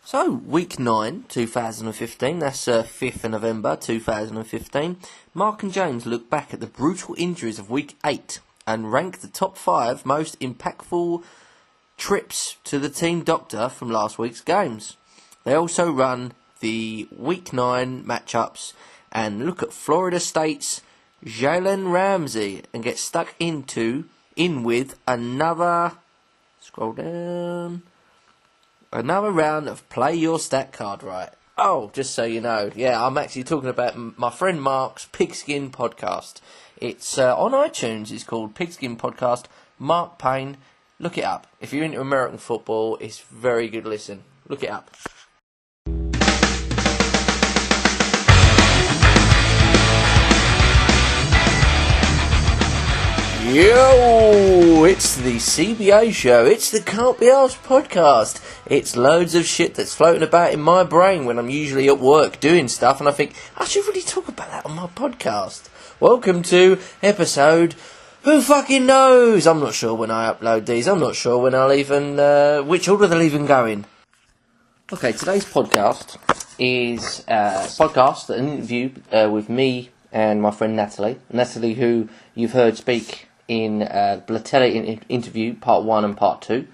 So, week 9, 2015, that's 5th of November 2015, Mark and James look back at the brutal injuries of week 8 and rank the top 5 most impactful trips to the team doctor from last week's games. They also run the week 9 matchups and look at Florida State's Jalen Ramsey and get stuck in with another, scroll down, another round of Play Your Stat Card Right. Oh, just so you know, yeah, I'm actually talking about my friend Mark's Pigskin Podcast. It's on iTunes, it's called Pigskin Podcast, Mark Payne. Look it up. If you're into American football, it's very good listen. Look it up. Yo, it's the CBA show, it's the Can't Be Arsed podcast. It's loads of shit that's floating about in my brain when I'm usually at work doing stuff, and I think, I should really talk about that on my podcast. Welcome to episode, who fucking knows? I'm not sure when I upload these, I'm not sure when I'll even, which order they'll even go in. Okay, today's podcast is an interview with me and my friend Natalie. Natalie, who you've heard speak in Blatella interview part 1 and part 2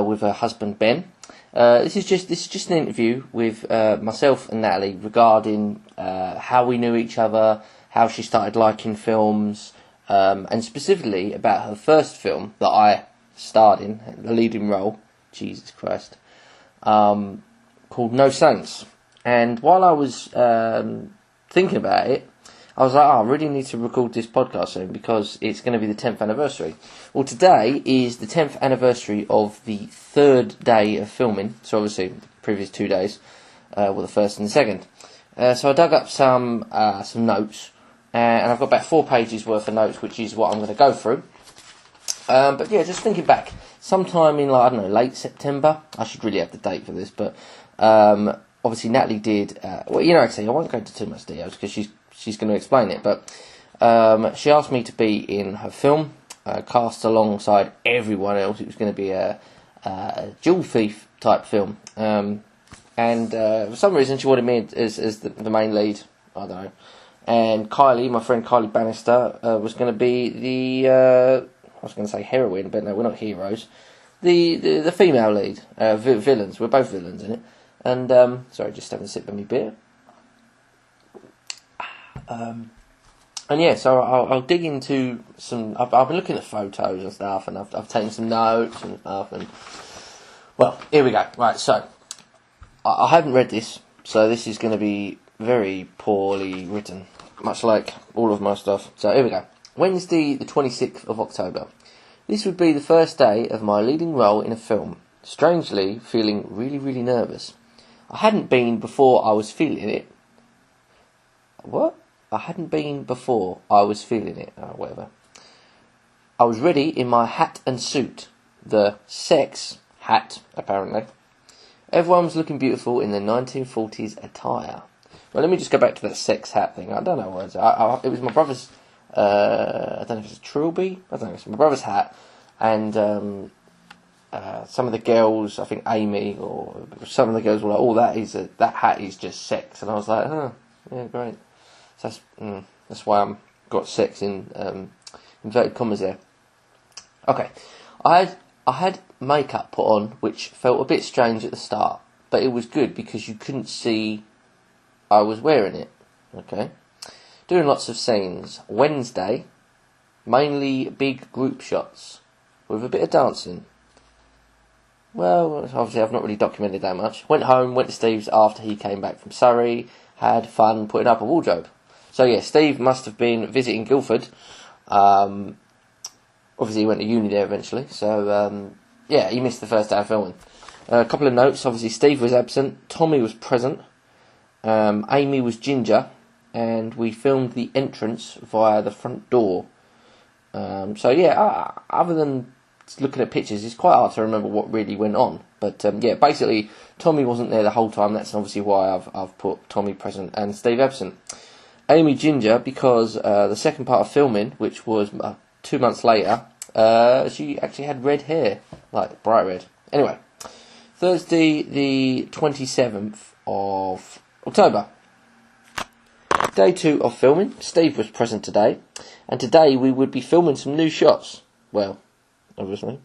with her husband Ben. This is just an interview with myself and Natalie regarding how we knew each other, how she started liking films, and specifically about her first film that I starred in, the leading role, Jesus Christ, called No Saints. And while I was thinking about it, I was like, I really need to record this podcast soon because it's going to be the 10th anniversary. Well, today is the 10th anniversary of the 3rd day of filming. So obviously, the previous 2 days were the 1st and the 2nd. So I dug up some notes, and I've got about 4 pages worth of notes, which is what I'm going to go through. But yeah, just thinking back, sometime in, like, I don't know, late September, I should really have the date for this, but obviously Natalie did, actually, I won't go into too much details because she's going to explain it, but she asked me to be in her film, cast alongside everyone else. It was going to be a jewel thief type film, and for some reason she wanted me as the main lead. I don't know. And Kylie, my friend Kylie Bannister, was going to be the I was going to say heroine, but no, we're not heroes. The female lead, villains. We're both villains in it. And sorry, just having a sip of my beer. And yeah, so I'll dig into some. I've been looking at photos and stuff, and I've taken some notes and stuff. And well, here we go. Right, so I haven't read this, so this is going to be very poorly written, much like all of my stuff. So here we go. Wednesday, the 26th of October. This would be the first day of my leading role in a film. Strangely, feeling really, really nervous. I hadn't been before I was feeling it. What? I hadn't been before I was feeling it. Oh, whatever. I was ready in my hat and suit. The sex hat, apparently. Everyone was looking beautiful in their 1940s attire. Well, let me just go back to that sex hat thing. I don't know what it was my brother's, I don't know if it's a trilby. I don't know, it's my brother's hat. And some of the girls, I think Amy or some of the girls were like, "Oh, that hat is just sex," and I was like, "Oh, yeah, great." So that's why I'm got sex in inverted commas there. Okay, I had makeup put on, which felt a bit strange at the start, but it was good because you couldn't see I was wearing it. Okay, doing lots of scenes. Wednesday, mainly big group shots with a bit of dancing. Well, obviously I've not really documented that much. Went home, went to Steve's after he came back from Surrey, had fun putting up a wardrobe. So yeah, Steve must have been visiting Guildford. Obviously he went to uni there eventually, so yeah, he missed the first day of filming. A couple of notes, obviously Steve was absent, Tommy was present, Amy was ginger, and we filmed the entrance via the front door. So yeah, other than looking at pictures, it's quite hard to remember what really went on. But yeah, basically, Tommy wasn't there the whole time. That's obviously why I've put Tommy present and Steve absent. Amy ginger because the second part of filming, which was 2 months later, she actually had red hair, like bright red. Anyway, Thursday the 27th of October. Day 2 of filming. Steve was present today, and today we would be filming some new shots. Well, obviously.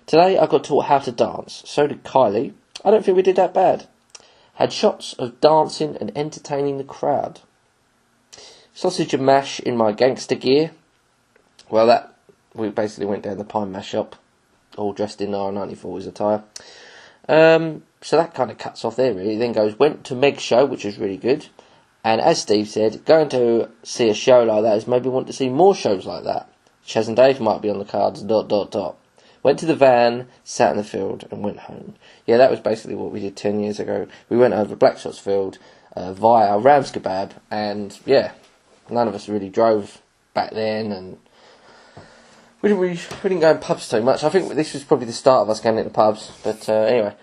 Today I got taught how to dance, so did Kylie. I don't think we did that bad. Had shots of dancing and entertaining the crowd. Sausage and mash in my gangster gear. Well, we basically went down the Pine Mash shop, all dressed in our 94's attire. So that kind of cuts off there, really. Then went to Meg's show, which was really good. And as Steve said, going to see a show like that is maybe want to see more shows like that. Chaz and Dave might be on the cards, ... Went to the van, sat in the field, and went home. Yeah, that was basically what we did 10 years ago. We went over Blackshots Field via Rams Kebab, and yeah, none of us really drove back then, and we didn't go in pubs too much. I think this was probably the start of us going into pubs, but anyway.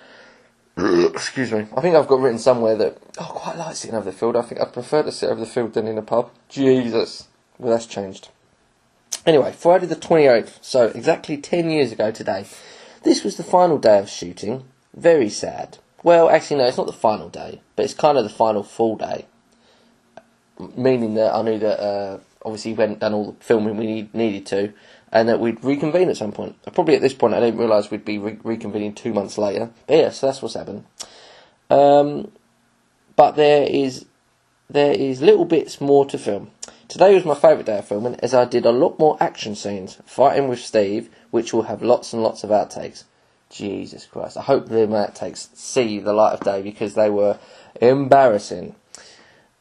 Excuse me. I think I've got written somewhere that I quite like sitting over the field. I think I prefer to sit over the field than in a pub. Jesus. Well, that's changed. Anyway, Friday the 28th, so exactly 10 years ago today. This was the final day of shooting. Very sad. Well, actually, no, it's not the final day, but it's kind of the final full day. Meaning that I knew that, obviously, we hadn't done all the filming we needed to, and that we'd reconvene at some point. Probably at this point, I didn't realise we'd be reconvening 2 months later. But yeah, so that's what's happened. But there is little bits more to film. Today was my favourite day of filming, as I did a lot more action scenes, fighting with Steve, which will have lots and lots of outtakes. Jesus Christ, I hope the outtakes see the light of day, because they were embarrassing.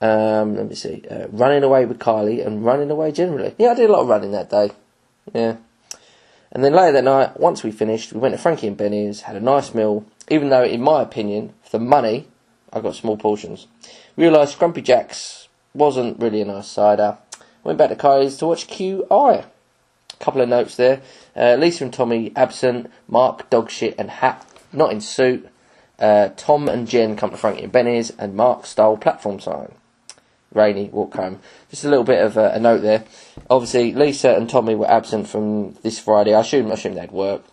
Let me see, running away with Kylie, and running away generally. Yeah, I did a lot of running that day. Yeah. And then later that night, once we finished, we went to Frankie and Benny's, had a nice meal, even though, in my opinion, for the money, I got small portions. Realised Scrumpy Jack's wasn't really a nice cider. Went back to Kylie's to watch QI. Couple of notes there. Lisa and Tommy absent. Mark dogshit and hat not in suit. Tom and Jen come to Frankie and Benny's, and Mark stole platform sign. Rainy, walk home. Just a little bit of a note there. Obviously, Lisa and Tommy were absent from this Friday. I assume they'd work.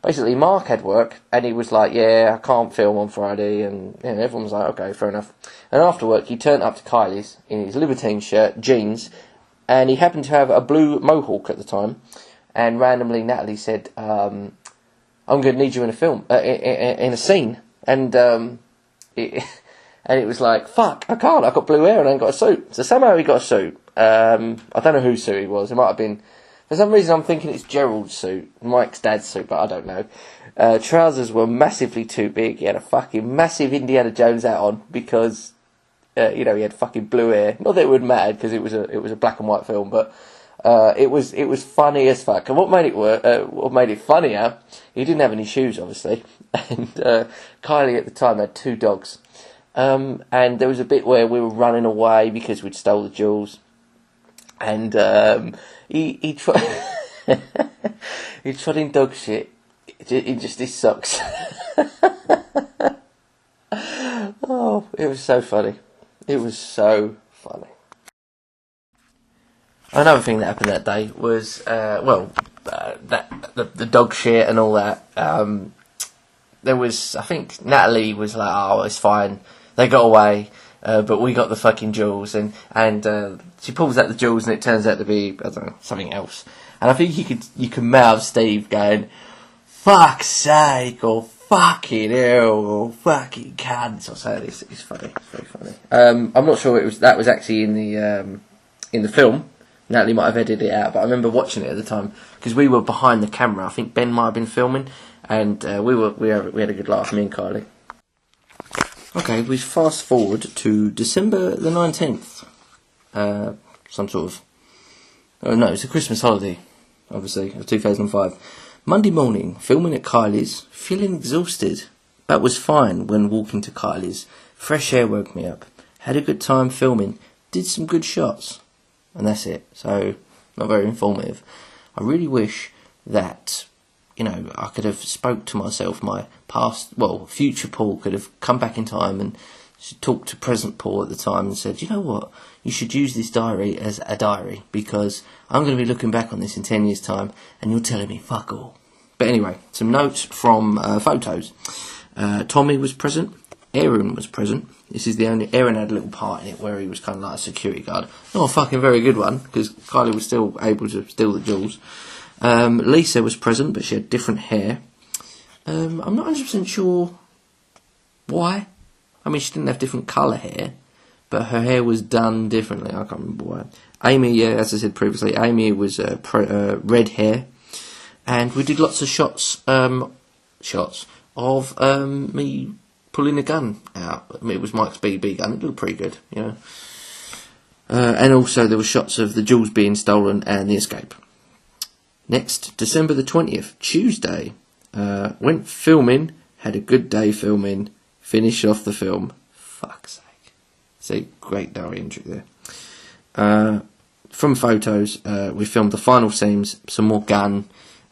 Basically, Mark had work, and he was like, yeah, I can't film on Friday, and yeah, everyone was like, okay, fair enough. And after work, he turned up to Kylie's in his Libertine shirt, jeans, and he happened to have a blue mohawk at the time, and randomly Natalie said, I'm going to need you in a film, in a scene, and it was like, fuck, I can't, I've got blue hair and I ain't got a suit. So somehow he got a suit. I don't know whose suit it was. It might have been, for some reason I'm thinking it's Gerald's suit, Mike's dad's suit, but I don't know. Trousers were massively too big. He had a fucking massive Indiana Jones hat on because, he had fucking blue hair. Not that it would matter because it was a black and white film, but it was funny as fuck. And what made it funnier, he didn't have any shoes, obviously, and Kylie at the time had 2 dogs. And there was a bit where we were running away because we'd stole the jewels, and he tried he trod in dog shit in just his socks. Oh, it was so funny. It was so funny. Another thing that happened that day was the dog shit and all that. There was, I think Natalie was like, oh, it's fine. They got away, but we got the fucking jewels, and she pulls out the jewels, and it turns out to be, I don't know, something else. And I think you can mouth Steve going, "Fuck's sake," or "Fucking hell," or "Fucking cunts," or something. It's funny. It's very funny. I'm not sure that was actually in the film. Natalie might have edited it out, but I remember watching it at the time because we were behind the camera. I think Ben might have been filming, and we had a good laugh, me and Kylie. Okay, we fast forward to December the 19th. Some sort of... Oh no, it's a Christmas holiday, obviously, of 2005. Monday morning, filming at Kylie's, feeling exhausted. That was fine when walking to Kylie's. Fresh air woke me up. Had a good time filming. Did some good shots. And that's it. So, not very informative. I really wish that, I could have spoke to myself, my future Paul could have come back in time and talked to present Paul at the time and said, you know what, you should use this diary as a diary because I'm going to be looking back on this in 10 years' time and you're telling me fuck all. But anyway, some notes from photos. Tommy was present. Aaron was present. This is the only... Aaron had a little part in it where he was kind of like a security guard. Not a fucking very good one, because Kylie was still able to steal the jewels. Lisa was present, but she had different hair. I'm not 100% sure why. I mean, she didn't have different colour hair, but her hair was done differently. I can't remember why. Amy, yeah, as I said previously, Amy was red hair. And we did lots of shots of me pulling a gun out. I mean, it was Mike's BB gun. It looked pretty good, you know. And also there were shots of the jewels being stolen and the escape. Next, December the 20th, Tuesday. Went filming, had a good day filming, finished off the film. Fuck's sake. See, great diary entry there. From photos, we filmed the final scenes, some more gun.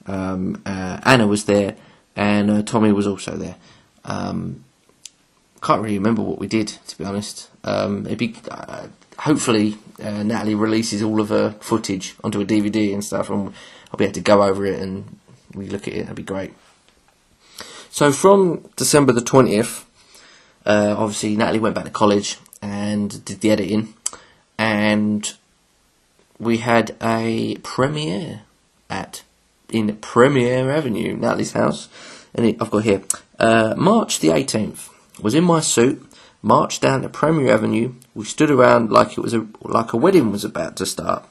Anna was there, and Tommy was also there. Can't really remember what we did, to be honest. Hopefully Natalie releases all of her footage onto a DVD and stuff, and I'll be able to go over it and we look at it. That'd be great. So from December the 20th, obviously Natalie went back to college and did the editing, and we had a premiere in Premiere Avenue, Natalie's house, and I've got here March the 18th. Was in my suit, marched down to Premiere Avenue. We stood around like it was like a wedding was about to start.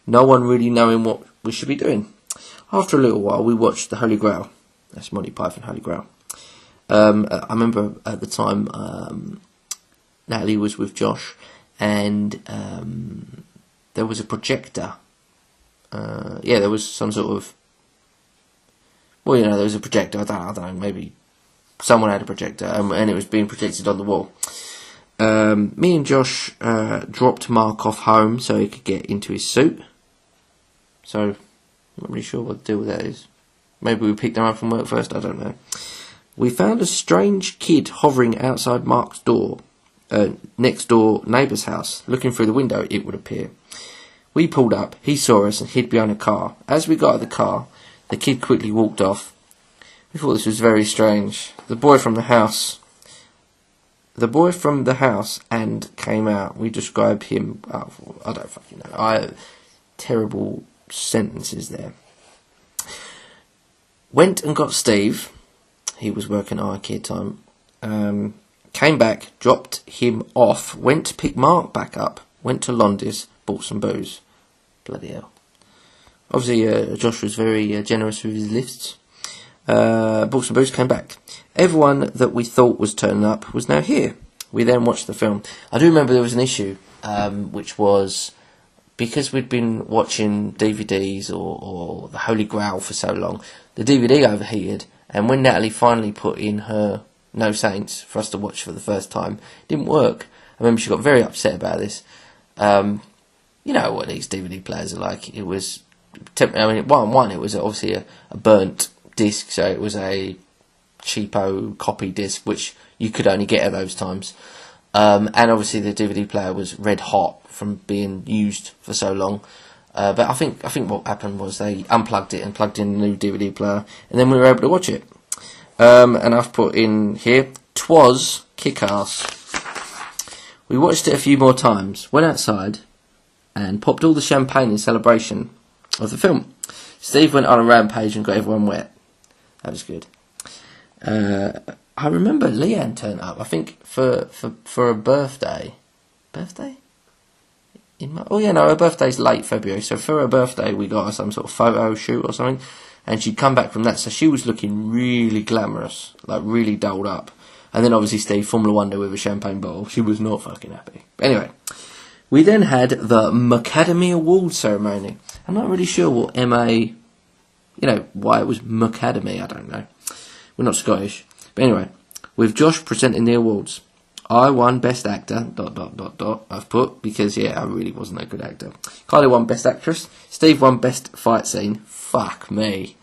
No one really knowing what we should be doing. After a little while, we watched The Holy Grail. That's Monty Python, Holy Grail. I remember at the time, Natalie was with Josh, and there was a projector. There was some sort of... Well, there was a projector. I don't know, maybe someone had a projector, and it was being projected on the wall. Me and Josh dropped Mark off home so he could get into his suit. So, I'm not really sure what the deal with that is. Maybe we picked him up from work first, I don't know. We found a strange kid hovering outside Mark's door, next door neighbour's house. Looking through the window, it would appear. We pulled up, he saw us and hid behind a car. As we got out of the car, the kid quickly walked off. We thought this was very strange. The boy from the house and came out. We described him... I don't fucking know. Terrible sentences there. Went and got Steve. He was working at IKEA time. Came back, dropped him off. Went to pick Mark back up. Went to Londis, bought some booze. Bloody hell. Obviously, Josh was very generous with his lifts. Bought some booze, came back. Everyone that we thought was turning up was now here. We then watched the film. I do remember there was an issue, which was because we'd been watching DVDs or The Holy Grail for so long, the DVD overheated, and when Natalie finally put in her No Saints for us to watch for the first time, it didn't work. I remember she got very upset about this. You know what these DVD players are like. It was, one, it was obviously a burnt disc, so it was a cheapo copy disc, which you could only get at those times. And obviously the DVD player was red hot from being used for so long. But I think what happened was they unplugged it and plugged in a new DVD player, and then we were able to watch it. And I've put in here, 'twas kick-ass. We watched it a few more times, went outside, and popped all the champagne in celebration of the film. Steve went on a rampage and got everyone wet. That was good. I remember Leanne turned up, I think, for a birthday. Birthday? Her birthday's late February, so for her birthday we got her some sort of photo shoot or something, and she'd come back from that, so she was looking really glamorous, like really dolled up. And then obviously Steve, Formula One with a champagne bottle. She was not fucking happy. Anyway, we then had the Macadamy Awards ceremony. I'm not really sure what why it was Macadamy, I don't know. We're not Scottish. But anyway, with Josh presenting the awards. I won Best Actor, ... I've put, because, I really wasn't a good actor. Kylie won Best Actress. Steve won Best Fight Scene. Fuck me.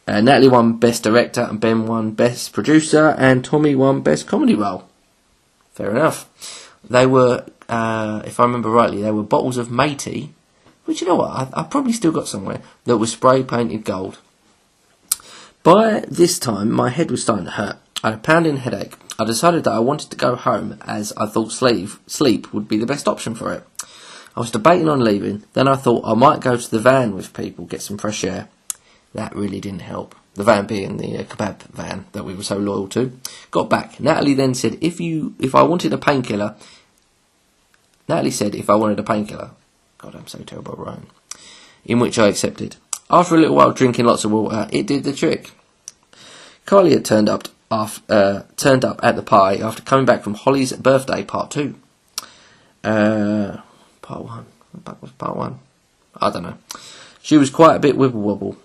Natalie won Best Director, and Ben won Best Producer, and Tommy won Best Comedy Role. Fair enough. They were, if I remember rightly, they were bottles of matey, which, you know what, I probably still got somewhere, that was spray painted gold. By this time, my head was starting to hurt. I had a pounding headache. I decided that I wanted to go home as I thought sleep would be the best option for it. I was debating on leaving, then I thought I might go to the van with people, get some fresh air. That really didn't help. The van being the kebab van that we were so loyal to. Got back. Natalie then said if I wanted a painkiller. Natalie said if I wanted a painkiller. God, I'm so terrible at writing. In which I accepted. After a little while drinking lots of water, it did the trick. Kylie had turned up at the party after coming back from Holly's birthday, part 2. Part 1. What was part 1? I don't know. She was quite a bit wibble wobble.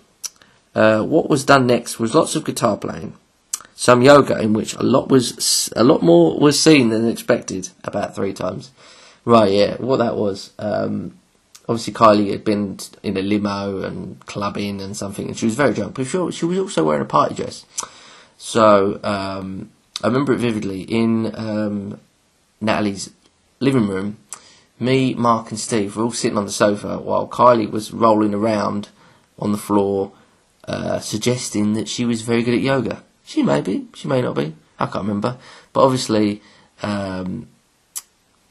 What was done next was lots of guitar playing, some yoga in which a lot more was seen than expected, about 3 times. Right, yeah, what that was. Obviously, Kylie had been in a limo and clubbing and something, and she was very drunk. But she was also wearing a party dress. So I remember it vividly in Natalie's living room. Me, Mark, and Steve were all sitting on the sofa while Kylie was rolling around on the floor. Suggesting that she was very good at yoga. She may be, she may not be, I can't remember. But obviously,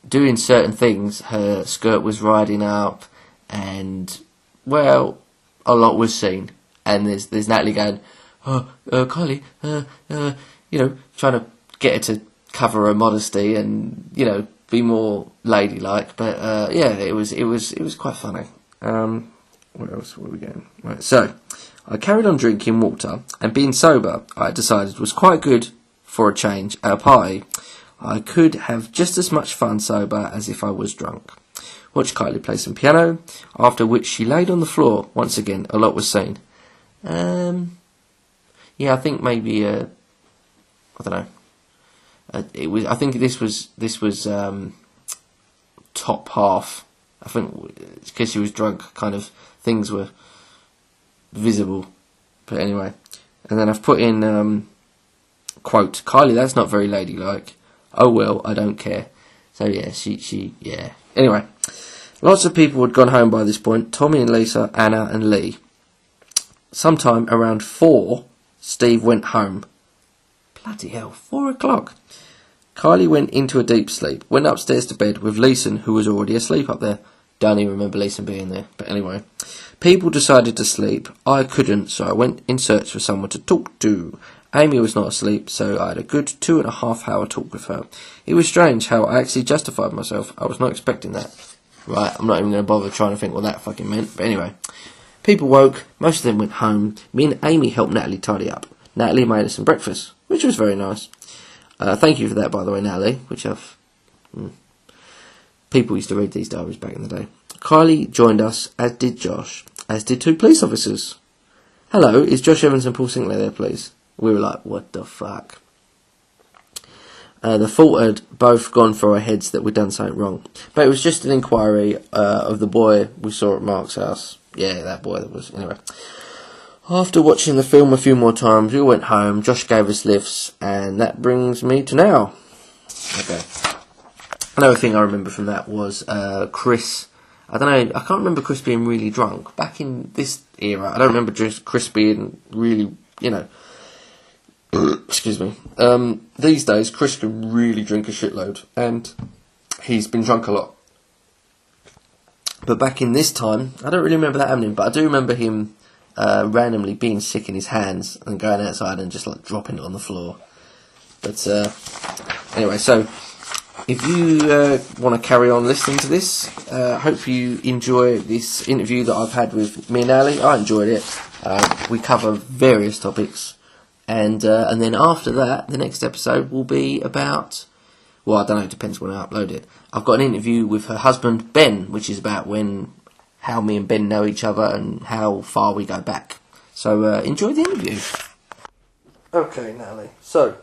doing certain things, her skirt was riding up, and, well, a lot was seen. And there's Natalie going, Kylie, trying to get her to cover her modesty and, be more ladylike. But, yeah, it was quite funny. Where else were we going? Right, so I carried on drinking water, and being sober, I decided was quite good for a change at a party. I could have just as much fun sober as if I was drunk. Watched Kylie play some piano, after which she laid on the floor. Once again, a lot was seen. Yeah, I think maybe I don't know. I think this was top half. I think because she was drunk, kind of things were visible. But anyway, and then I've put in quote, Kylie, that's not very ladylike. Oh well, I don't care. So yeah, she yeah. Anyway, lots of people had gone home by this point. Tommy and Lisa, Anna and Lee. Sometime around 4, Steve went home. Bloody hell, 4 o'clock. Kylie went into a deep sleep, went upstairs to bed with Leeson, who was already asleep up there. Don't even remember Leeson being there, but anyway. People decided to sleep. I couldn't, so I went in search for someone to talk to. Amy was not asleep, so I had a good 2.5 hour talk with her. It was strange how I actually justified myself. I was not expecting that. Right, I'm not even going to bother trying to think what that fucking meant, but anyway. People woke, most of them went home. Me and Amy helped Natalie tidy up. Natalie made us some breakfast, which was very nice. Thank you for that, by the way, Natalie, which I've... People used to read these diaries back in the day. Kylie joined us, as did Josh, as did 2 police officers. Hello, is Josh Evans and Paul Sinclair there, please? We were like, what the fuck? The thought had both gone through our heads that we'd done something wrong. But it was just an inquiry of the boy we saw at Mark's house. Yeah, that boy that was... Anyway. After watching the film a few more times, we all went home. Josh gave us lifts, and that brings me to now. Okay. Another thing I remember from that was Chris. I don't know, I can't remember Chris being really drunk. Back in this era, I don't remember just Chris being really, excuse me. These days, Chris can really drink a shitload, and he's been drunk a lot. But back in this time, I don't really remember that happening, but I do remember him randomly being sick in his hands and going outside and just like dropping it on the floor. But anyway, so if you want to carry on listening to this, hope you enjoy this interview that I've had with me and Ali. I enjoyed it. We cover various topics, and then after that, the next episode will be about, well, I don't know, it depends when I upload it. I've got an interview with her husband Ben, which is about how me and Ben know each other and how far we go back. So enjoy the interview. Okay, Natalie. So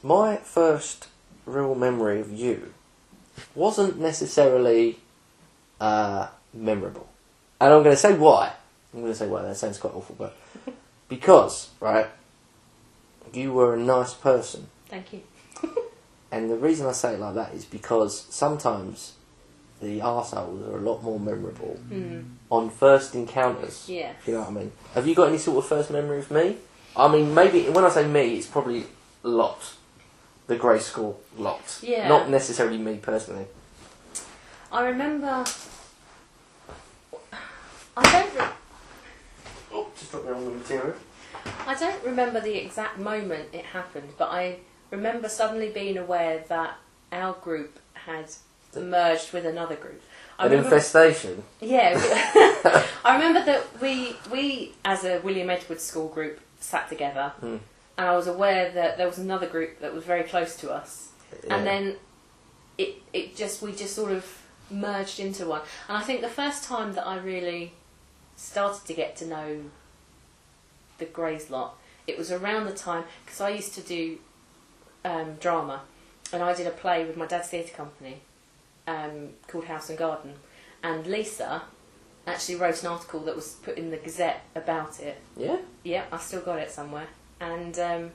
my first real memory of you wasn't necessarily memorable. And I'm going to say why. That sounds quite awful, but because, right, you were a nice person. Thank you. And the reason I say it like that is because sometimes the arseholes are a lot more memorable on first encounters. Yeah. If you know what I mean. Have you got any sort of first memory of me? I mean, maybe when I say me, it's probably lot. The grey school lot. Yeah. Not necessarily me personally. I remember... Just dropped me on the material. I don't remember the exact moment it happened, but I remember suddenly being aware that our group had merged with another group. Infestation? Yeah. I remember that we, as a William Edwards school group, sat together, and I was aware that there was another group that was very close to us, and then we just sort of merged into one. And I think the first time that I really started to get to know the Greys lot, it was around the time, because I used to do drama, and I did a play with my dad's theatre company called House and Garden, and Lisa actually wrote an article that was put in the Gazette about it. Yeah, I still got it somewhere. And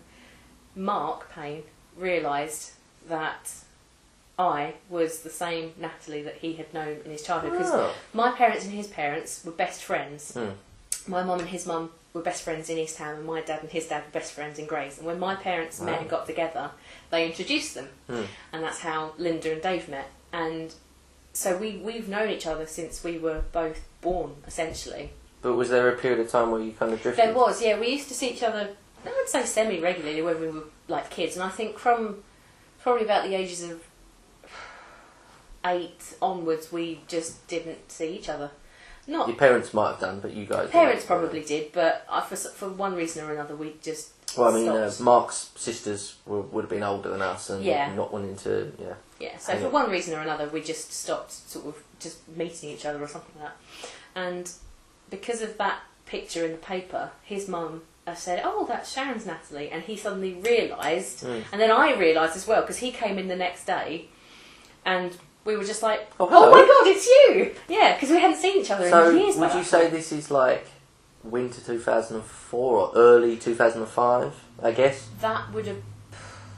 Mark Payne realised that I was the same Natalie that he had known in his childhood, because my parents and his parents were best friends. My mum and his mum were best friends in East Ham, and my dad and his dad were best friends in Grays. And when my parents met and got together, they introduced them, and that's how Linda and Dave met. And so we've known each other since we were both born, essentially. But was there a period of time where you kind of drifted? There was, yeah. We used to see each other, I would say semi-regularly when we were like kids, and I think from probably about the ages of 8 onwards, we just didn't see each other. Not your parents might have done, but you guys... Parents probably did, but for one reason or another, we just Well, I mean, Mark's sisters would have been older than us and not wanting to... Yeah, so for one reason or another, we just stopped sort of just meeting each other or something like that. And because of that picture in the paper, his mum said, "Oh, that's Sharon's Natalie," and he suddenly realised, and then I realised as well, because he came in the next day, and we were just like, "Oh my God, it's you!" Yeah, because we hadn't seen each other in years. So, would you say this is like winter 2004 or early 2005, I guess? That would have...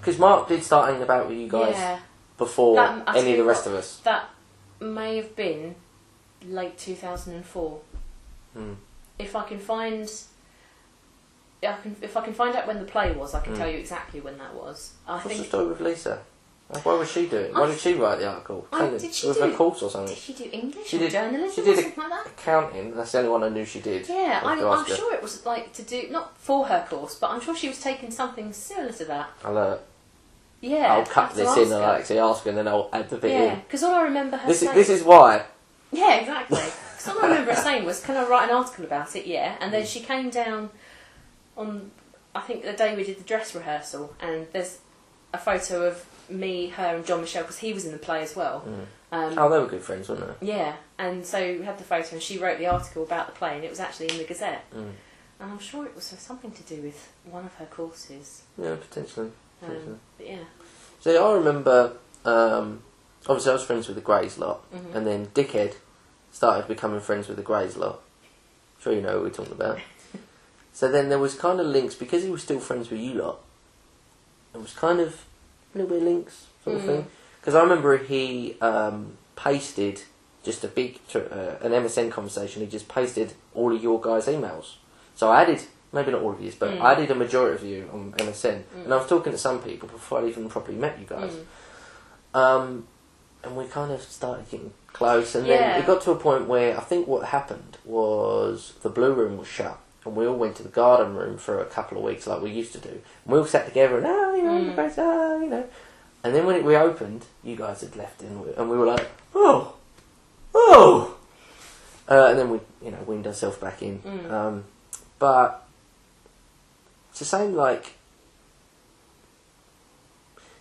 Because Mark did start hanging about with you guys before any of the rest of us. That may have been late 2004. If I can find... If I can find out when the play was, I can tell you exactly when that was. What's the story with Lisa? What was she doing? Why did she write the article? Did she do her course or something? Did she do English or journalism she did or something like that? Accounting. That's the only one I knew she did. Yeah, I'm sure it was like to do, not for her course, but I'm sure she was taking something similar to that. I'll cut this in and actually ask her, and then I'll add the bit in. Yeah, because all I remember her saying... This is why. Yeah, exactly. Because all I remember her saying was, "Can I write an article about it?" Yeah, and then she came down on, I think, the day we did the dress rehearsal, and there's a photo of me, her and John Michelle, because he was in the play as well. They were good friends, weren't they? Yeah, and so we had the photo, and she wrote the article about the play, and it was actually in the Gazette. And I'm sure it was something to do with one of her courses. Yeah, potentially. But yeah. So I remember, obviously I was friends with the Greys lot, and then Dickhead started becoming friends with the Greys lot. I'm sure you know what we're talking about. So then there was kind of links, because he was still friends with you lot, it was kind of a little bit of links sort of thing. Because I remember he pasted just a big, an MSN conversation, he just pasted all of your guys' emails. So I added, maybe not all of yours, but I added a majority of you on MSN. And I was talking to some people before I even properly met you guys. And we kind of started getting close, and then it got to a point where I think what happened was the Blue Room was shut. And we all went to the garden room for a couple of weeks like we used to do. And we all sat together and, you know. And then when it reopened, you guys had left and we were like, oh. And then we, weaned ourselves back in. But it's the same, like,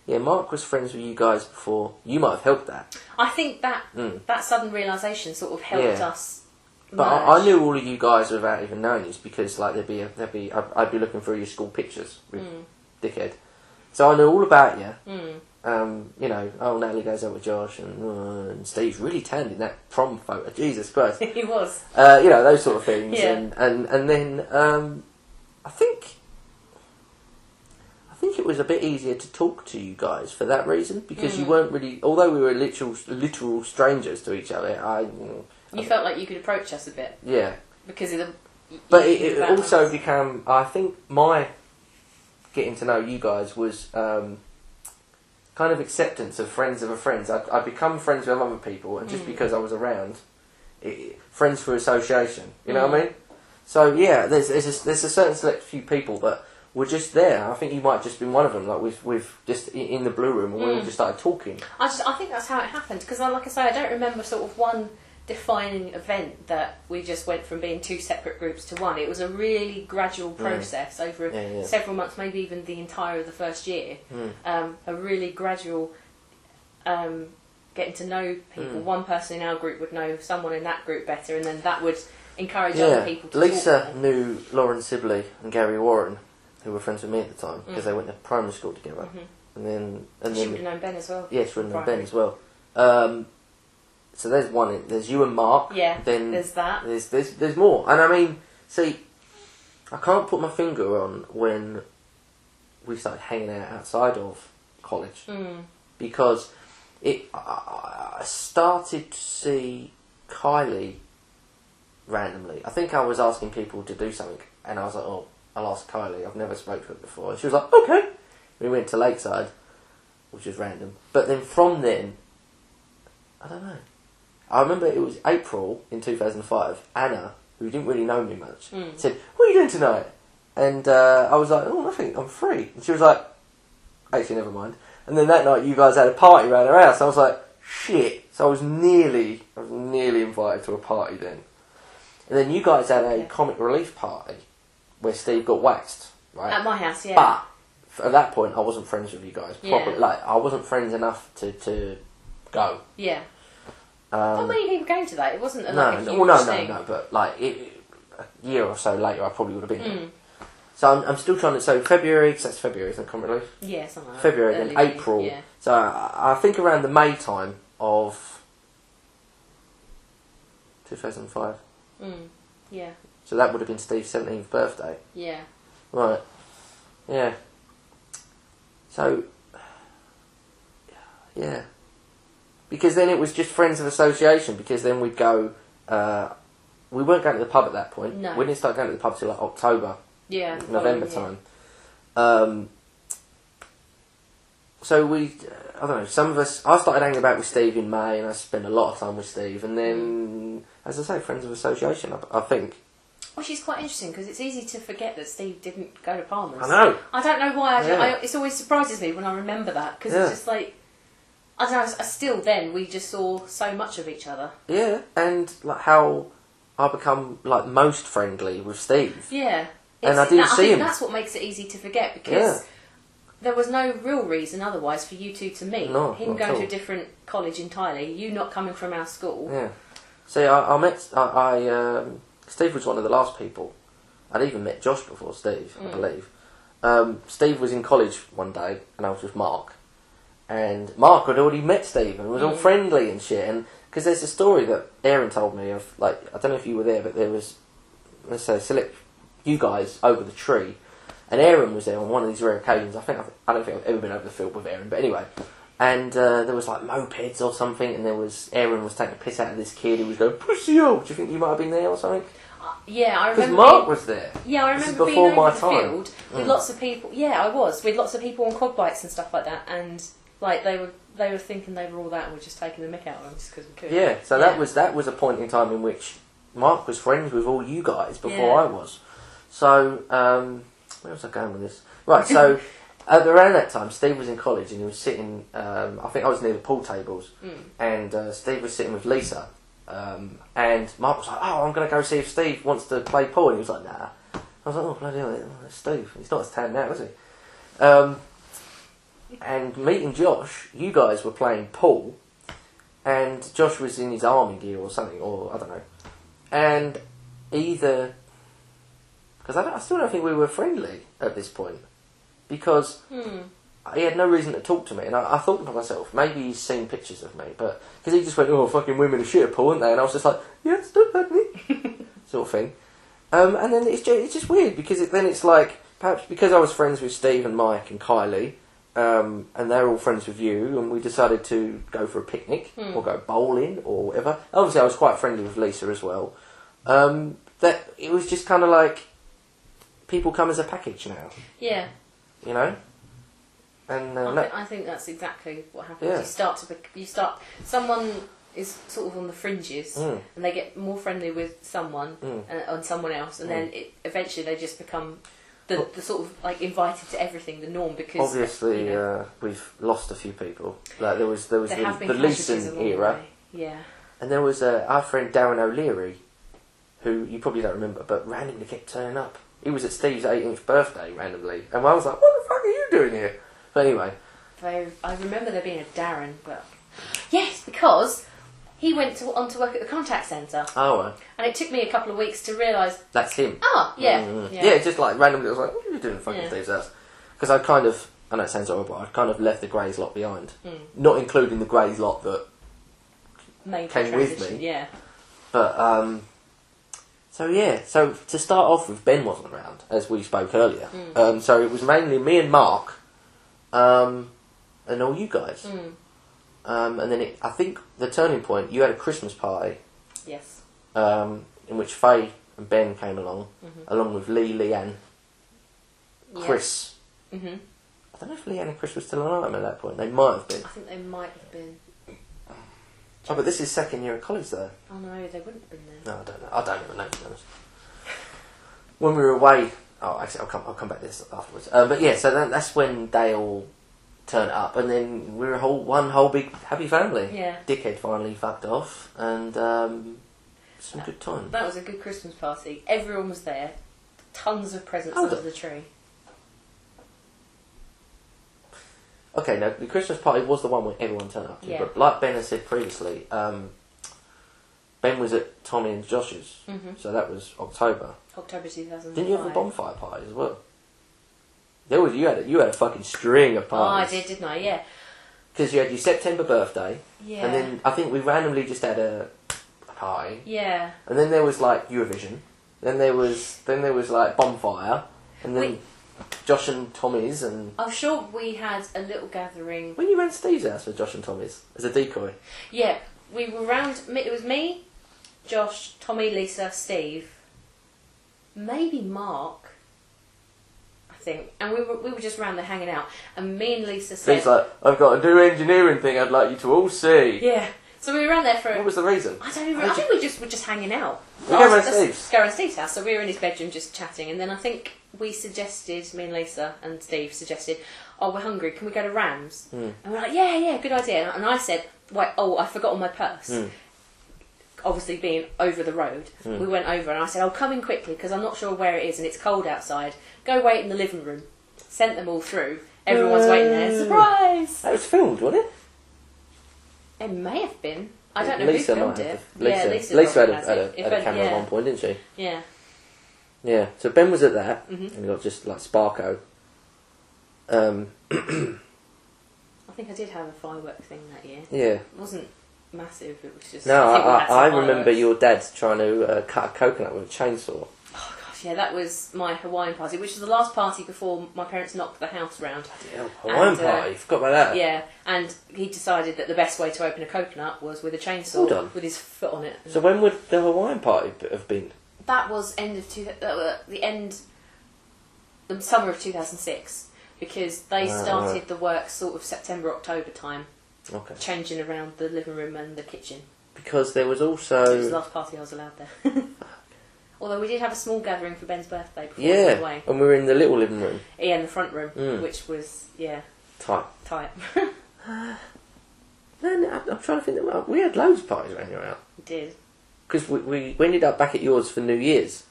Mark was friends with you guys before. You might have helped that. I think that that sudden realisation sort of helped us. But I knew all of you guys without even knowing this, because like I'd be looking through your school pictures with Dickhead, so I knew all about you. Natalie goes out with Josh, and Steve's really tanned in that prom photo. Jesus Christ, he was. Those sort of things, yeah. and then I think it was a bit easier to talk to you guys for that reason, because you weren't really, although we were literal strangers to each other. You felt like you could approach us a bit. Yeah. Because of But it also became, I think, my getting to know you guys was kind of acceptance of friends of a friends. I'd become friends with other people, and just because I was around, friends for association. You know what I mean? So yeah, there's a certain select few people that were just there. I think you might have just been one of them. Like we've just in the blue room, and we all just started talking. I think that's how it happened, because like I say, I don't remember sort of one defining event that we just went from being two separate groups to one. It was a really gradual process over several months, maybe even the entire of the first year. A really gradual getting to know people. One person in our group would know someone in that group better, and then that would encourage other people to Lisa knew Lauren Sibley and Gary Warren, who were friends with me at the time, because they went to primary school together. And then she would have known Ben as well. Yeah, she would have known Ben as well. So there's one. There's you and Mark. Yeah. Then there's that. There's more. And I mean, see, I can't put my finger on when we started hanging out outside of college, because I started to see Kylie randomly. I think I was asking people to do something, and I was like, oh, I'll ask Kylie. I've never spoke to her before. And she was like, okay. We went to Lakeside, which was random. But then from then, I don't know. I remember it was April in 2005. Anna, who didn't really know me much, said, what are you doing tonight? And I was like, oh, nothing, I'm free. And she was like, actually, never mind. And then that night, you guys had a party around her house. I was like, shit. So I was nearly invited to a party then. And then you guys had a comic relief party where Steve got waxed, right? At my house, yeah. But at that point, I wasn't friends with you guys. Properly. Like, I wasn't friends enough to go. Yeah. Not many people came to that. It wasn't a huge thing. No. But like a year or so later, I probably would have been there. So I'm still trying to. So February, because that's February, isn't it? Comic relief. Yeah, something like February, that. then April. Yeah. So I think around the May time of 2005. Yeah. So that would have been Steve's 17th birthday. Yeah. Right. Yeah. So. Yeah. Because then it was just friends of association, because then we'd go... we weren't going to the pub at that point. No. We didn't start going to the pub till like October. Yeah. November time. So we... I don't know, some of us... I started hanging about with Steve in May, and I spent a lot of time with Steve. And then, as I say, friends of association, I think. Which is quite interesting, because it's easy to forget that Steve didn't go to Palmer's. I know. I don't know why. It always surprises me when I remember that, because it's just like... I don't know, still then, we just saw so much of each other. Yeah, and like how I become like most friendly with Steve. Yeah. And I didn't see him. That's what makes it easy to forget, because there was no real reason otherwise for you two to meet. No, him going to a different college entirely, you not coming from our school. Yeah. See, I met... Steve was one of the last people. I'd even met Josh before Steve, I believe. Steve was in college one day, and I was with Mark. And Mark had already met Steve and was all friendly and shit. And because there's a story that Aaron told me of, like, I don't know if you were there, but there was, let's say, select you guys over the tree, and Aaron was there on one of these rare occasions. I don't think I've ever been over the field with Aaron, but anyway. And there was like mopeds or something, and Aaron was taking a piss out of this kid who was going, pussy up. Do you think you might have been there or something? Yeah, I remember. Because Mark was there. Yeah, I remember being over the field with lots of people. Yeah, I was with lots of people on quad bikes and stuff like that, and like they were thinking they were all that, and we were just taking the mick out of them just because we could. Yeah, so that was a point in time in which Mark was friends with all you guys before I was. So where was I going with this? Right, so around that time, Steve was in college and he was sitting. I think I was near the pool tables, and Steve was sitting with Lisa. And Mark was like, oh, I'm going to go see if Steve wants to play pool. And he was like, nah. I was like, oh, bloody hell, it's Steve. He's not as tan now, is he? And meeting Josh, you guys were playing pool, and Josh was in his army gear or something, or I don't know. And either... Because I still don't think we were friendly at this point. Because he had no reason to talk to me, and I thought to myself, maybe he's seen pictures of me, but because he just went, oh, fucking women are shit at pool, aren't they? And I was just like, yes, don't hurt me, sort of thing. And then it's just weird, because then it's like, perhaps because I was friends with Steve and Mike and Kylie, and they're all friends with you, and we decided to go for a picnic, or go bowling, or whatever. Obviously I was quite friendly with Lisa as well. that it was just kind of like people come as a package now. Yeah. You know. And I think that's exactly what happens. Yeah. Someone is sort of on the fringes, and they get more friendly with someone and someone else, and then eventually they just become the sort of like invited to everything, the norm. Because obviously, we've lost a few people. Like there was the Leeson era, yeah, and there was our friend Darren O'Leary, who you probably don't remember, but randomly kept turning up. He was at Steve's 18th birthday randomly, and I was like, "What the fuck are you doing here?" But anyway, I remember there being a Darren, but yes, because he went on to work at the contact centre. Oh, right. And it took me a couple of weeks to realise that's him. Oh, yeah, yeah. Just like randomly, I was like, "What are you doing, fucking Steve's house?" Because I know it sounds horrible, I'd kind of left the Greys lot behind, not including the Greys lot that came with me. Yeah. But so to start off with, Ben wasn't around, as we spoke earlier. So it was mainly me and Mark, and all you guys. And then I think the turning point, you had a Christmas party. Yes. In which Faye and Ben came along, along with Lee, Leanne, Chris. I don't know if Leanne and Chris were still alive at that point. They might have been. I think they might have been. Oh, but this is second year of college, though. Oh no, they wouldn't have been there. No, I don't know. I don't even know, to be honest. When we were away... Oh, actually, I'll come back to this afterwards. But yeah, so that's when they all turned up, and then we were one whole big happy family. Yeah. Dickhead finally fucked off, and some good times. That was a good Christmas party. Everyone was there. Tons of presents under the tree. Okay, now the Christmas party was the one where everyone turned up to, but like Ben has said previously, Ben was at Tommy and Josh's, so that was October 2005. Didn't you have a bonfire party as well? You had a fucking string of parties. Oh, I did, didn't I? Yeah. Because you had your September birthday, yeah, and then I think we randomly just had a party. Yeah. And then there was like Eurovision. Then there was like bonfire, and then Josh and Tommy's, and I'm sure we had a little gathering. When you ran Steve's house for Josh and Tommy's as a decoy. Yeah, we were round. It was me, Josh, Tommy, Lisa, Steve, maybe Mark, I think, and we were just round there hanging out. And me and Lisa said, Steve's like, "I've got a new engineering thing I'd like you to all see." Yeah. So we were around there for... What was the reason? I don't even... I think we were just hanging out. We go around Steve's. Go around Steve's house. So we were in his bedroom just chatting. And then I think we suggested, me and Lisa and Steve suggested, "Oh, we're hungry. Can we go to Ram's?" And we're like, yeah, good idea. And I said, "Wait, I forgot on my purse." Obviously being over the road. We went over and I said, "I'll come in quickly because I'm not sure where it is and it's cold outside. Go wait in the living room." Sent them all through. Everyone's waiting there. Surprise! That was filmed, wasn't it? It may have been. I don't know Lisa who filmed it. Lisa had a camera at one point, didn't she? Yeah. Yeah. So Ben was at that, and we got just like Sparko. I think I did have a firework thing that year. Yeah. It wasn't massive. It was just. No, I remember your dad trying to cut a coconut with a chainsaw. Oh gosh, yeah, that was my Hawaiian party, which was the last party before my parents knocked the house round. Bloody hell, Hawaiian party, forgot about that. Yeah, and he decided that the best way to open a coconut was with a chainsaw with his foot on it. So when would the Hawaiian party have been? That was the summer of 2006, because they started the work sort of September, October time. Okay. Changing around the living room and the kitchen. Because there was also... It was the last party I was allowed there. Although we did have a small gathering for Ben's birthday before we went away. And we were in the little living room. Yeah, in the front room, which was, tight. Then I'm trying to think that we had loads of parties around your house. We did. Because we ended up back at yours for New Year's,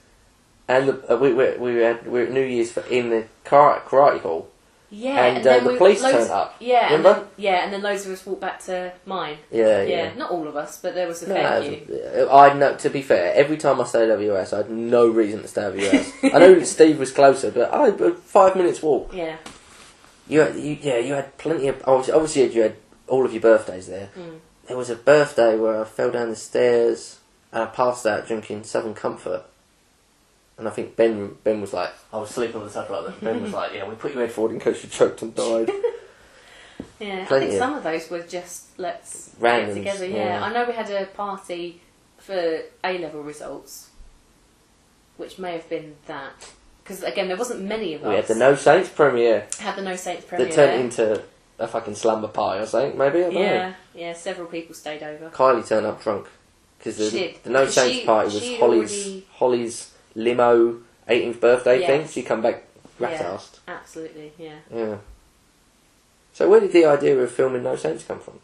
and we were at New Year's in the karate hall. Yeah, and then the police turned up. Yeah, remember? And then loads of us walked back to mine. Yeah. Not all of us, but there was a fair few. I know. To be fair, every time I stayed over your house, I had no reason to stay over your house. I know that Steve was closer, but I had 5 minutes walk. Yeah. You had plenty of. Obviously, you had all of your birthdays there. There was a birthday where I fell down the stairs and I passed out drinking Southern Comfort. And I think Ben was like, I was sleeping on the sofa like that. Ben was like, "Yeah, we put your head forward in case you choked and died." Yeah, I think some of those were just let's randoms, get together. Yeah, I know we had a party for A-level results, which may have been that. Because, again, there wasn't many of us. We had the No Saints premiere. Had the No Saints premiere. That turned into a fucking slumber party or something, maybe? I don't know. Yeah, several people stayed over. Kylie turned up drunk. Because the No Saints party was Holly's limo 18th birthday thing. She come back rat-assed. Yeah, absolutely, yeah. Yeah. So where did the idea of filming No Saints come from?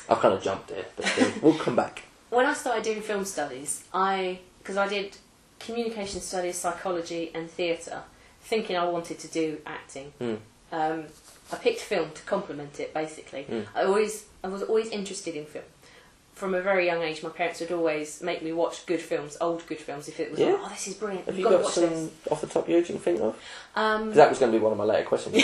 I kind of jumped it, but still, we'll come back. When I started doing film studies, because I did communication studies, psychology and theatre, thinking I wanted to do acting. I picked film to complement it, basically. I was always interested in film. From a very young age, my parents would always make me watch good films, old good films, if it was like, oh, this is brilliant, Have you've you got got to watch some this. off the top of your head you can think of? Because that was going to be one of my later questions.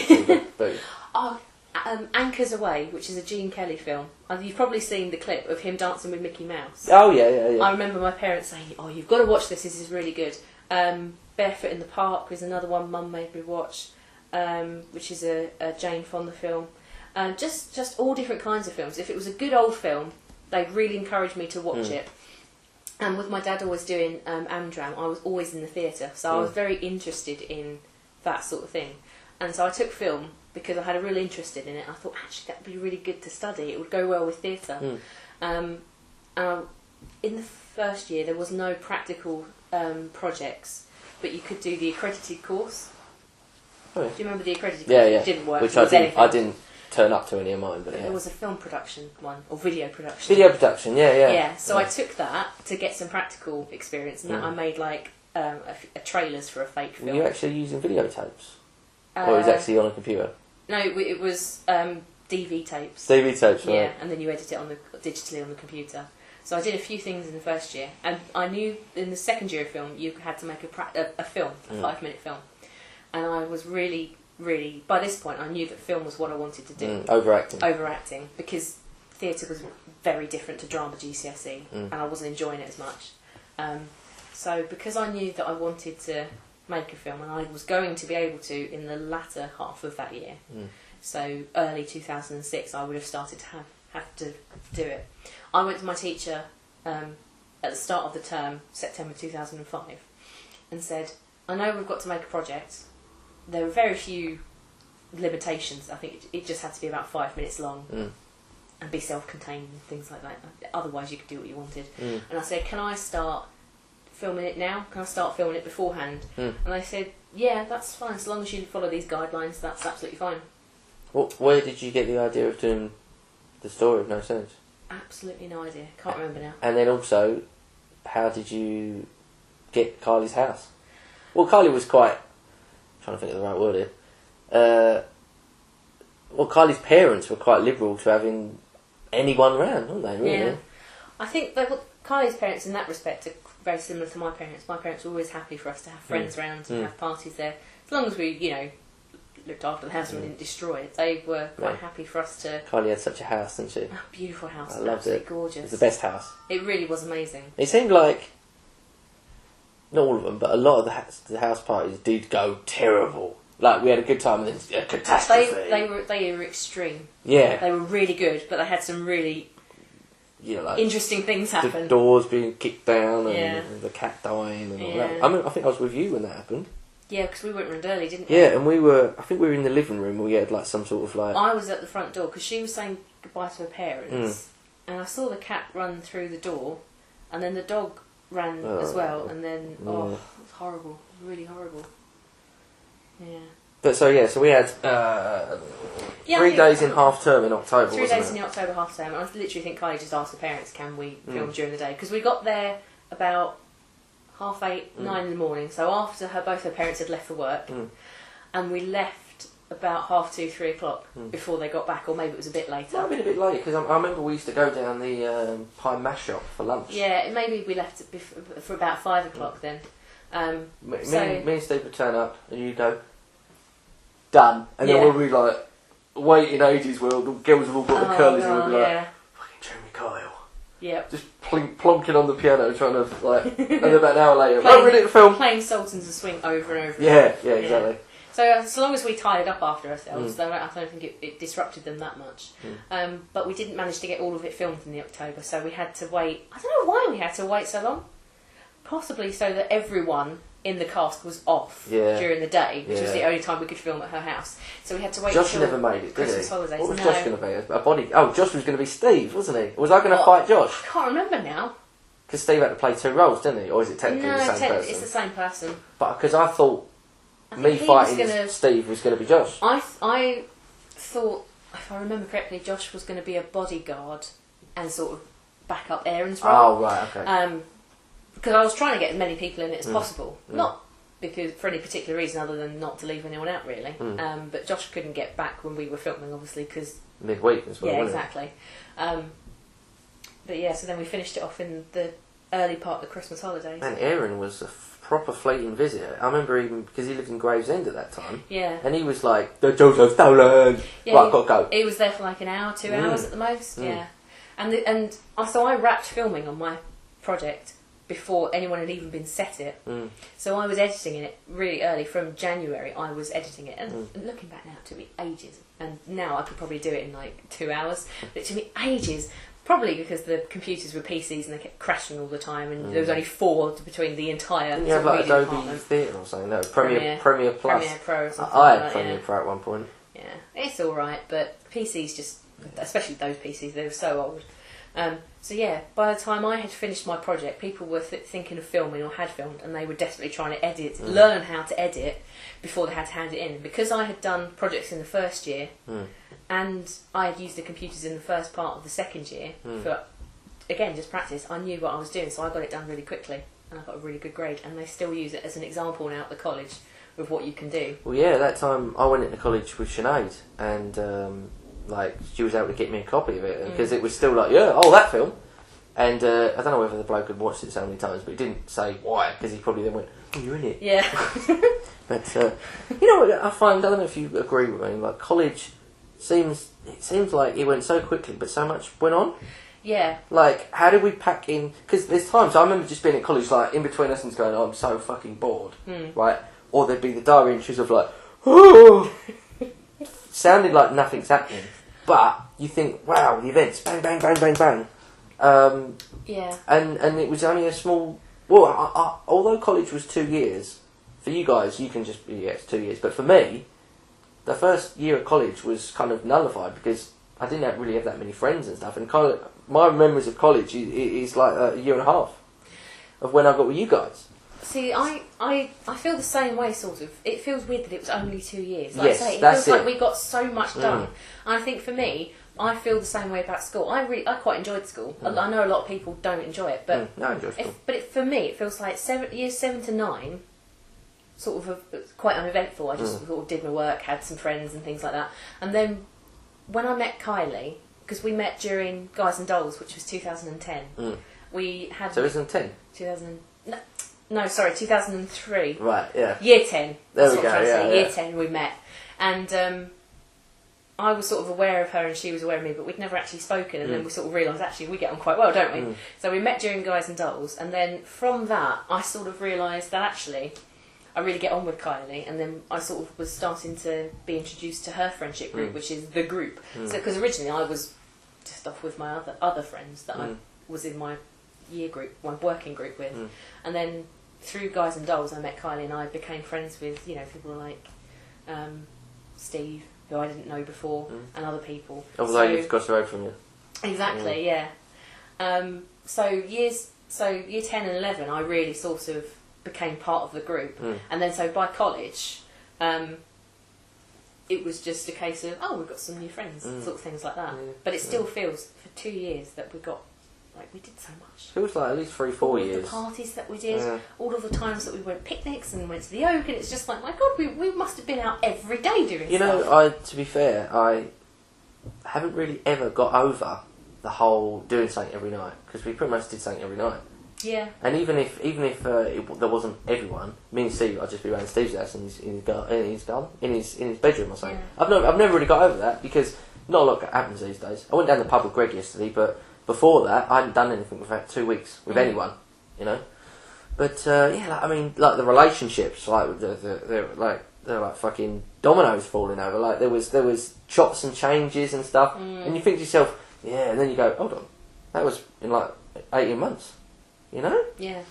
Anchors Away, which is a Gene Kelly film. You've probably seen the clip of him dancing with Mickey Mouse. Oh, yeah. I remember my parents saying, oh, you've got to watch this is really good. Barefoot in the Park is another one Mum made me watch, which is a Jane Fonda film. Just all different kinds of films. If it was a good old film, they really encouraged me to watch it. And with my dad always doing Amdram, I was always in the theatre, so I was very interested in that sort of thing. And so I took film because I had a real interest in it. I thought, actually, that would be really good to study. It would go well with theatre. In the first year, there was no practical projects, but you could do the accredited course. Oh, yeah. Do you remember the accredited course? Yeah. It didn't work. Which I didn't turn up to any of mine, but There was a film production one, or video production. Video production, yeah. Yeah, so I took that to get some practical experience, and that I made like a trailers for a fake film. Were you actually using videotapes? Or was it actually on a computer? No, it was DV tapes. DV tapes, right. Yeah, and then you edit it digitally on the computer. So I did a few things in the first year, and I knew in the second year of film you had to make a film, a 5-minute film. And I was really, by this point I knew that film was what I wanted to do. Overacting, because theatre was very different to drama GCSE, and I wasn't enjoying it as much. So because I knew that I wanted to make a film, and I was going to be able to in the latter half of that year, so early 2006 I would have started to have to do it. I went to my teacher at the start of the term, September 2005, and said, I know we've got to make a project. There were very few limitations. I think it just had to be about 5 minutes long and be self-contained and things like that. Otherwise you could do what you wanted. And I said, can I start filming it now? Can I start filming it beforehand? And they said, yeah, that's fine. As long as you follow these guidelines, that's absolutely fine. Where did you get the idea of doing the story of No Sense? Absolutely no idea. Can't remember now. And then also, how did you get Kylie's house? Well, Kylie was quite... I'm trying to think of the right word here. Well, Kylie's parents were quite liberal to having anyone round, weren't they, really? Yeah. I think Kylie's parents in that respect are very similar to my parents. My parents were always happy for us to have friends round and have parties there. As long as we, looked after the house and we didn't destroy it. They were quite happy for us to... Kylie had such a house, didn't she? A beautiful house. I loved it. Gorgeous. It was the best house. It really was amazing. It seemed like, not all of them, but a lot of the house parties did go terrible. Like, we had a good time and then a catastrophe. They were extreme. Yeah. They were really good, but they had some really interesting things happen. The doors being kicked down and the cat dying and all that. I think I was with you when that happened. Yeah, because we went round early, didn't we? Yeah, and I think we were in the living room. We had like some sort of like... I was at the front door because she was saying goodbye to her parents, and I saw the cat run through the door, and then the dog ran as well, and then, it was horrible. It was really horrible. Yeah. But so we had 3 days in half term in October, 3 days in the October half term. I literally think Kylie just asked the parents, can we film during the day? Because we got there about 8:30, 9 in the morning, so after both her parents had left for work, and we left about 2:30, 3 o'clock before they got back, or maybe it was a bit later. Might have been a bit late, because I remember we used to go down the pie and mash shop for lunch. Yeah, maybe we left for about 5 o'clock then. Me and Steve would turn up, and you'd go, done, and then we'll be like, waiting ages where the girls have all got the curlies, and we'll be like, fucking Jeremy Kyle. Yep. Just plonking on the piano, trying to, and then about an hour later, we're ready to film. Playing Sultans of Swing over and over. Yeah, exactly. So as long as we tied up after ourselves, I don't think it disrupted them that much. But we didn't manage to get all of it filmed in the October, so we had to wait. I don't know why we had to wait so long. Possibly so that everyone in the cast was off during the day, which was the only time we could film at her house. So we had to wait Josh till never made it, did Christmas he? holidays. What was Josh going to be? A body... Oh, Josh was going to be Steve, wasn't he? Was I going to fight Josh? I can't remember now. Because Steve had to play 2 roles, didn't he? Or is it technically the same person? It's the same person. But because I thought me fighting Steve was going to be Josh. I thought, if I remember correctly, Josh was going to be a bodyguard and sort of back up Aaron's role. Oh, right, okay. Because I was trying to get as many people in it as possible. Not because for any particular reason other than not to leave anyone out, really. But Josh couldn't get back when we were filming, obviously, because... Midweek as well, yeah, wasn't exactly. But yeah, so then we finished it off in the early part of the Christmas holidays. And Aaron was a proper fleeting visitor. I remember even, because he lived in Gravesend at that time. Yeah. And he was like, the Jojo's stolen! Yeah, right, I've got to go. He was there for like an hour, 2 hours at the most, yeah. So I wrapped filming on my project before anyone had even been set it. So I was editing it really early, from January I was editing it. And looking back now, it took me ages. And now I could probably do it in like 2 hours. But it took me ages. Probably because the computers were PCs and they kept crashing all the time, and there was only 4 between the entire Didn't you have like Adobe department. Theatre or something? No, Premiere Plus. Premiere Pro or something. I had Premiere Pro at one point. Yeah, it's alright, but PCs just, especially those PCs, they were so old. So yeah, by the time I had finished my project, people were thinking of filming or had filmed, and they were desperately trying to edit, learn how to edit before they had to hand it in. Because I had done projects in the first year, and I had used the computers in the first part of the second year for, again, just practice. I knew what I was doing, so I got it done really quickly, and I got a really good grade. And they still use it as an example now at the college of what you can do. Well, yeah, that time I went into college with Sinead, and like she was able to get me a copy of it, because it was still like, that film. And I don't know whether the bloke had watched it so many times, but he didn't say why, because he probably then went, "Oh, you're in it." Yeah. But you know what I find? I don't know if you agree with me. Like college seems like it went so quickly, but so much went on. Yeah. Like, how did we pack in? Because there's times I remember just being at college, like in between lessons, going, "Oh, I'm so fucking bored," right? Or there'd be the diary entries of like, "Oh," sounded like nothing's happening, but you think, "Wow, the events, bang, bang, bang, bang, bang." Yeah. And it was only a small... Well, although college was 2 years, for you guys, you can just... Yeah, it's 2 years. But for me, the first year of college was kind of nullified, because I didn't really have that many friends and stuff. And my memories of college is like a year and a half of when I got with you guys. See, I feel the same way, sort of. It feels weird that it was only 2 years. Yes, I say, it that's feels it. like we got so much done. And I think for me, I feel the same way about school. I quite enjoyed school. I know a lot of people don't enjoy it, but No, I enjoy school. For me, it feels like years 7 to 9, sort of quite uneventful. I just sort of did my work, had some friends and things like that. And then when I met Kylie, because we met during Guys and Dolls, which was 2010, we had... 2010? 2003. Right, yeah. Year 10. There That's we what go, I'm trying to say. yeah. Year 10 we met. And I was sort of aware of her and she was aware of me, but we'd never actually spoken, and then we sort of realised, actually, we get on quite well, don't we? So we met during Guys and Dolls, and then from that, I sort of realised that actually, I really get on with Kylie, and then I sort of was starting to be introduced to her friendship group, which is the group. So, because originally I was just off with my other friends that I was in my year group, my working group with, and then through Guys and Dolls, I met Kylie, and I became friends with, people like Steve, who I didn't know before, and other people. Although you've got the road from you. Exactly, yeah. So year 10 and 11, I really sort of became part of the group, and then so by college, it was just a case of, we've got some new friends, sort of things like that. But it still feels for 2 years that we got. Like, we did so much. Feels like at least 3-4 all years. All the parties that we did, all of the times that we went picnics and went to the Oak, and it's just like, my God, we must have been out every day doing stuff. To be fair, I haven't really ever got over the whole doing something every night, because we pretty much did something every night. Yeah. And even if there wasn't everyone, me and Steve, I'd just be around Steve's house in his bedroom or something. Yeah. I've never really got over that, because not a lot happens these days. I went down the pub with Greg yesterday, but before that, I hadn't done anything for about 2 weeks with anyone, But the relationships, like they're like fucking dominoes falling over. Like there was chops and changes and stuff, and you think to yourself, and then you go, hold on, that was in like 18 months, Yeah.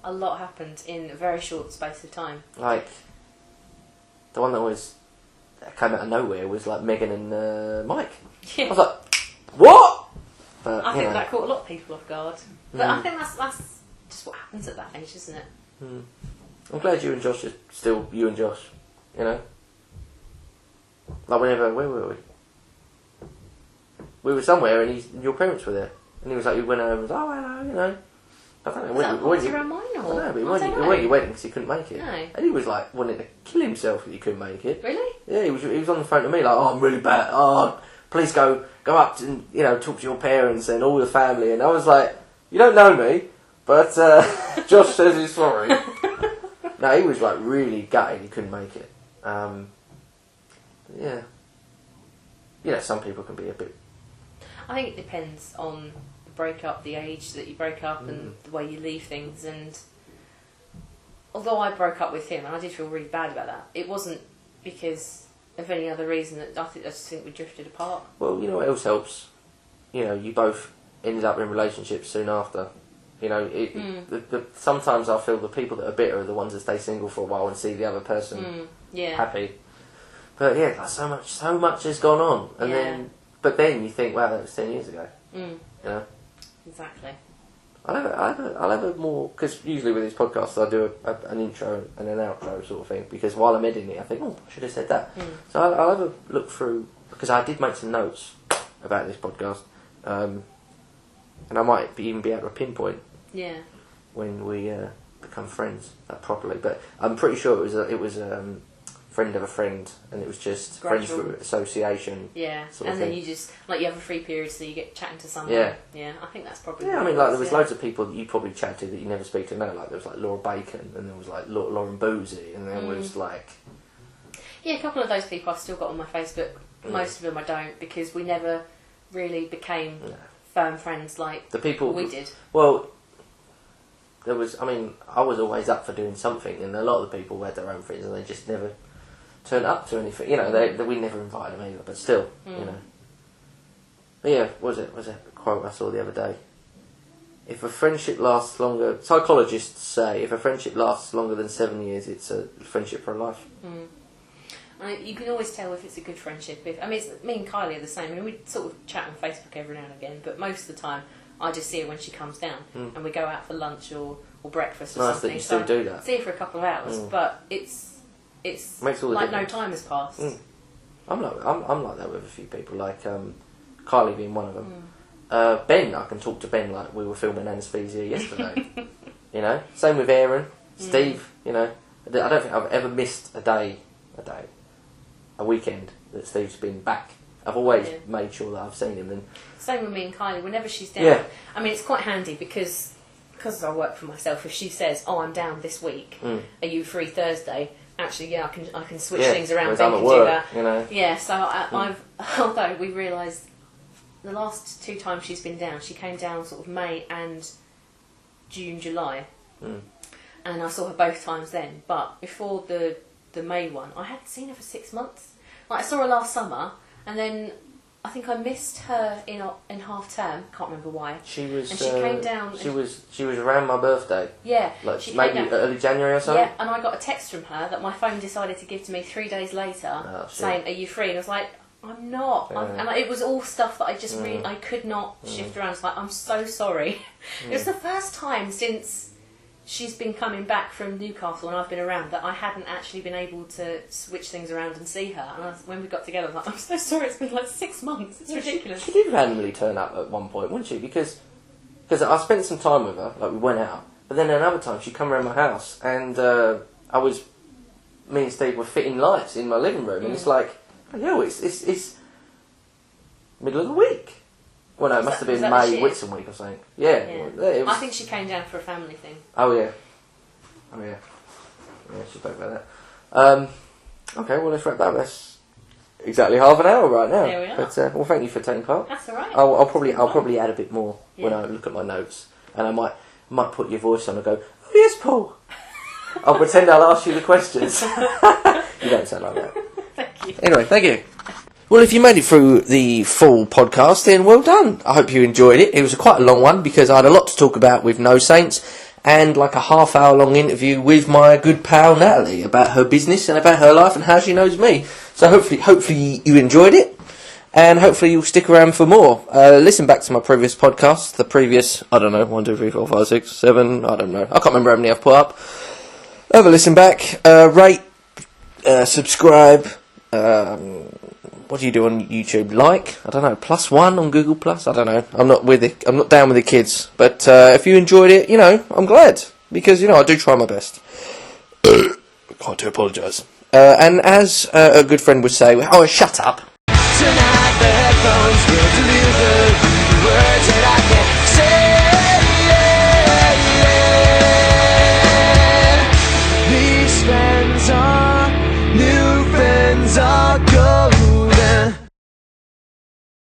a lot happened in a very short space of time. Like, the one that came out of nowhere was like Megan and Mike. Yeah. I was like, what? But, I think that caught a lot of people off guard. But I think that's just what happens at that age, isn't it? I'm glad you and Josh are still you and Josh, you know? Like where were we? We were somewhere and your parents were there. And he was like, he went over and was, oh, hello, you know. I don't know. Was that around mine or? I know, but it wasn't your wedding because he couldn't make it. No. And he was like, wanting to kill himself that he couldn't make it. Really? Yeah, he was on the phone to me like, oh, I'm really bad. Oh, please go up and, you know, talk to your parents and all the family. And I was like, you don't know me, but Josh says he's sorry. No, he was like really gutted he couldn't make it. Yeah. You know, some people can be a bit... I think it depends on the breakup, the age that you break up and the way you leave things. And although I broke up with him, and I did feel really bad about that, it wasn't because of any other reason. I just think we drifted apart. Well, you know what else helps? You know, you both ended up in relationships soon after. You know, sometimes I feel the people that are bitter are the ones that stay single for a while and see the other person happy. But yeah, like so much has gone on, and then you think, wow, that was 10 years ago. You know, exactly. I'll have a more, because usually with these podcasts I do an intro and an outro sort of thing, because while I'm editing it I think, oh, I should have said that. So I'll have a look through, because I did make some notes about this podcast, and I might even be able to pinpoint when we become friends properly. But I'm pretty sure it was friend of a friend, and it was just gradual. Friends for association. Yeah, sort of and then thing. you just you have a free period, so you get chatting to someone. Yeah, I think that's probably. Yeah, I mean, like there was loads of people that you probably chat to that you never speak to now. Like there was like Laura Bacon, and there was like Lauren Boozy, and there was like. Yeah, a couple of those people I've still got on my Facebook. Most of them I don't, because we never really became firm friends like the people we did. Well, there was. I mean, I was always up for doing something, and a lot of the people had their own friends, and they just never turned up to anything. You know, we never invited them either. But still, you know. But yeah, was it a quote I saw the other day? If a friendship lasts longer, psychologists say, if a friendship lasts longer than 7 years, it's a friendship for life. You can always tell if it's a good friendship. Me and Kylie are the same. I mean, we sort of chat on Facebook every now and again, but most of the time I just see her when she comes down, and we go out for lunch or breakfast or something. Nice that you still do that. See her for a couple of hours, but it's makes all the like difference. no time has passed. I'm like that with a few people, like Kylie being one of them. Ben, I can talk to Ben like we were filming Anesthesia yesterday. You know, same with Aaron, Steve. You know, I don't think I've ever missed a weekend that Steve's been back. I've always made sure that I've seen him. And same with me and Kylie. Whenever she's down, I mean, it's quite handy because I work for myself. If she says, "Oh, I'm down this week. Are you free Thursday?" Actually, I can switch things around. I'm at work, you know. Yeah, so I've although we realised the last 2 times she's been down, she came down sort of May and June, July, and I saw her both times then. But before the May one, I hadn't seen her for 6 months. Like I saw her last summer, and then I think I missed her in half term. Can't remember why. She was. And she came down. She was around my birthday. Yeah. Like maybe early January or something. Yeah, and I got a text from her that my phone decided to give to me 3 days later, saying, "Are you free?" And I was like, "I'm not." And it was all stuff that I just really I could not shift around. It's like, I'm so sorry. It was the first time since she's been coming back from Newcastle and I've been around that I hadn't actually been able to switch things around and see her. And when we got together, I was like, I'm so sorry, it's been like 6 months. It's ridiculous. She did randomly turn up at one point, wouldn't she? Because I spent some time with her, like we went out. But then another time she come around my house and me and Steve were fitting lights in my living room. And it's like, oh, it's middle of the week. Well, no, it must have been May Whitsun week or something. Yeah. It was... I think she came down for a family thing. Oh, yeah. Yeah, she spoke about that. Okay, well, let's wrap that up. That's exactly half an hour right now. There we are. But, well, thank you for taking part. That's all right. I'll probably add a bit more when I look at my notes. And I might put your voice on and go, oh, yes, Paul. I'll pretend I'll ask you the questions. You don't sound like that. Thank you. Anyway, thank you. Well, if you made it through the full podcast, then well done. I hope you enjoyed it. It was quite a long one because I had a lot to talk about with No Saints, and like a half-hour long interview with my good pal Natalie about her business and about her life and how she knows me. So hopefully you enjoyed it, and hopefully you'll stick around for more. Listen back to my previous podcast, the previous, I don't know, 1, 2, 3, 4, 5, 6, 7, I don't know. I can't remember how many I've put up. Have a listen back, rate, subscribe, what do you do on YouTube? Like, I don't know, +1 on Google Plus. I don't know. I'm not down with the kids. But if you enjoyed it, I'm glad, because I do try my best. I do apologise. And as a good friend would say, shut up. Tonight the headphones will deliver the words.